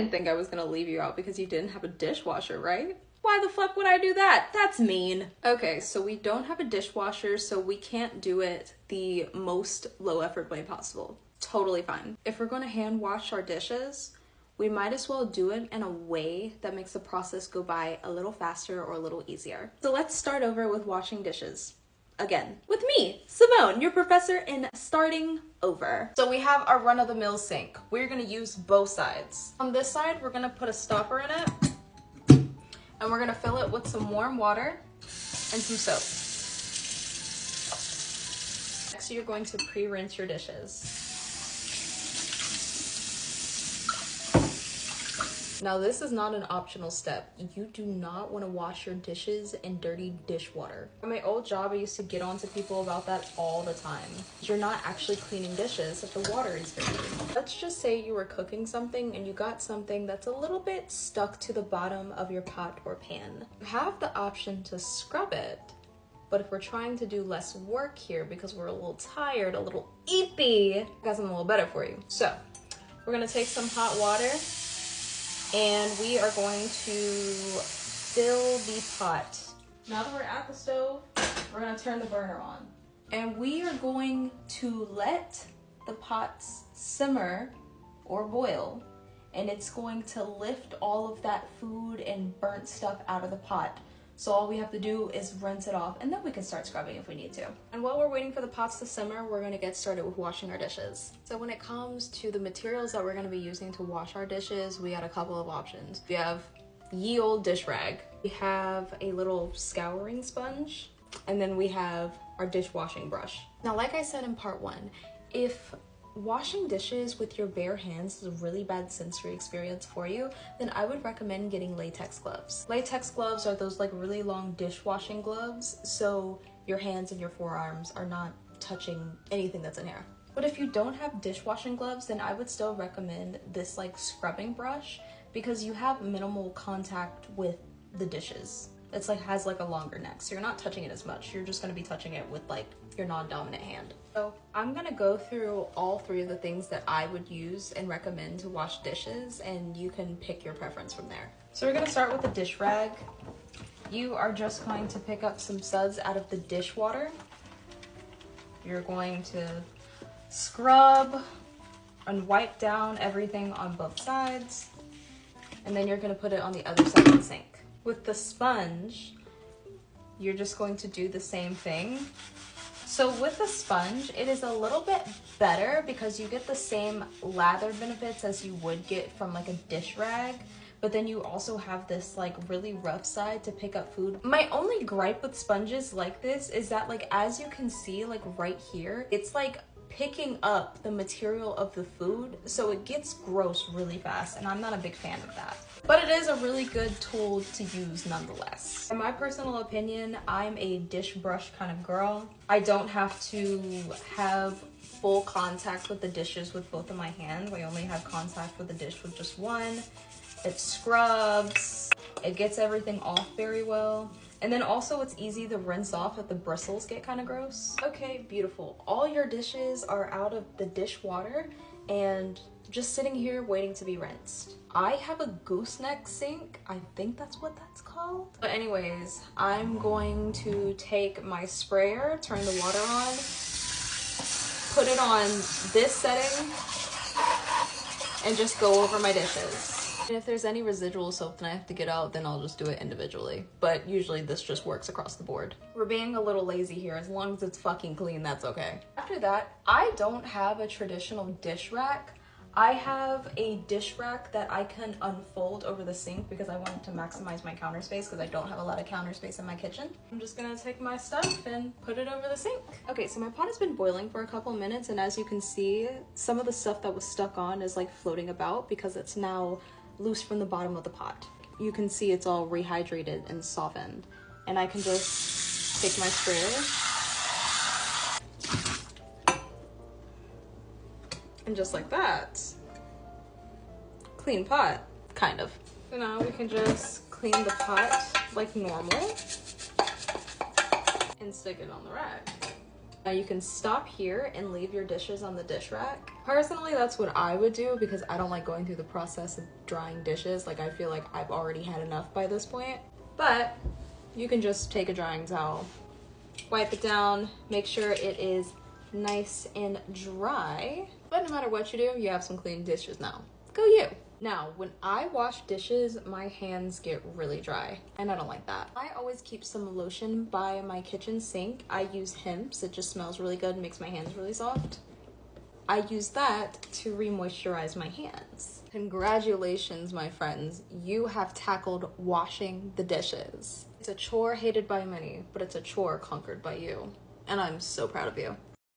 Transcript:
Didn't think I was gonna leave you out because you didn't have a dishwasher, right? Why the fuck would I do that? That's mean. Okay, so we don't have a dishwasher, so we can't do it the most low effort way possible. Totally fine. If we're gonna hand wash our dishes, we might as well do it in a way that makes the process go by a little faster or a little easier. So let's start over with washing dishes. Again, with me, Simone, your professor in starting over. So we have our run-of-the-mill sink. We're gonna use both sides. On this side, we're gonna put a stopper in it, and we're gonna fill it with some warm water and some soap. Next, you're going to pre-rinse your dishes. Now, this is not an optional step. You do not want to wash your dishes in dirty dishwater. At my old job, I used to get on to people about that all the time. You're not actually cleaning dishes if the water is dirty. Let's just say you were cooking something and you got something that's a little bit stuck to the bottom of your pot or pan. You have the option to scrub it, but if we're trying to do less work here because we're a little tired, a little eepy, I got something a little better for you. So, we're gonna take some hot water, and we are going to fill the pot. Now that we're at the stove, we're gonna turn the burner on. And we are going to let the pot simmer or boil, and it's going to lift all of that food and burnt stuff out of the pot. So all we have to do is rinse it off, and then we can start scrubbing if we need to. And while we're waiting for the pots to simmer, we're gonna get started with washing our dishes. So when it comes to the materials that we're gonna be using to wash our dishes, we got a couple of options. We have ye old dish rag. We have a little scouring sponge, and then we have our dishwashing brush. Now, like I said in part one, if washing dishes with your bare hands is a really bad sensory experience for you, then I would recommend getting latex gloves. Latex gloves are those like really long dishwashing gloves, so your hands and your forearms are not touching anything that's in here. But if you don't have dishwashing gloves, then I would still recommend this like scrubbing brush because you have minimal contact with the dishes. It's like has like a longer neck, so you're not touching it as much. You're just gonna be touching it with like your non-dominant hand. So I'm gonna go through all three of the things that I would use and recommend to wash dishes, and you can pick your preference from there. So we're gonna start with the dish rag. You are just going to pick up some suds out of the dishwater. You're going to scrub and wipe down everything on both sides, and then you're gonna put it on the other side of the sink. With the sponge, you're just going to do the same thing. So with the sponge, it is a little bit better because you get the same lather benefits as you would get from like a dish rag, but then you also have this like really rough side to pick up food. My only gripe with sponges like this is that like as you can see like right here, it's like picking up the material of the food, so it gets gross really fast, and I'm not a big fan of that. But it is a really good tool to use nonetheless. In my personal opinion, I'm a dish brush kind of girl. I don't have to have full contact with the dishes with both of my hands. I only have contact with the dish with just one. It scrubs, it gets everything off very well. And then also it's easy to rinse off if the bristles get kind of gross. Okay, beautiful. All your dishes are out of the dishwater and just sitting here waiting to be rinsed. I have a gooseneck sink. I think that's what that's called. But anyways, I'm going to take my sprayer, turn the water on, put it on this setting, and just go over my dishes. And if there's any residual soap that I have to get out, then I'll just do it individually. But usually this just works across the board. We're being a little lazy here. As long as it's fucking clean, that's okay. After that, I don't have a traditional dish rack. I have a dish rack that I can unfold over the sink because I wanted to maximize my counter space because I don't have a lot of counter space in my kitchen. I'm just gonna take my stuff and put it over the sink. Okay, so my pot has been boiling for a couple minutes, and as you can see, some of the stuff that was stuck on is like floating about because it's now loose from the bottom of the pot. You can see it's all rehydrated and softened. And I can just take my sprayer and just like that, clean pot, kind of. So now we can just clean the pot like normal and stick it on the rack. Now you can stop here and leave your dishes on the dish rack. Personally, that's what I would do because I don't like going through the process of drying dishes. Like, I feel like I've already had enough by this point. But you can just take a drying towel, wipe it down, make sure it is nice and dry. But no matter what you do, you have some clean dishes now. Go you. Now, when I wash dishes, my hands get really dry, and I don't like that. I always keep some lotion by my kitchen sink. I use Hempz. It just smells really good and makes my hands really soft. I use that to re-moisturize my hands. Congratulations, my friends. You have tackled washing the dishes. It's a chore hated by many, but it's a chore conquered by you. And I'm so proud of you.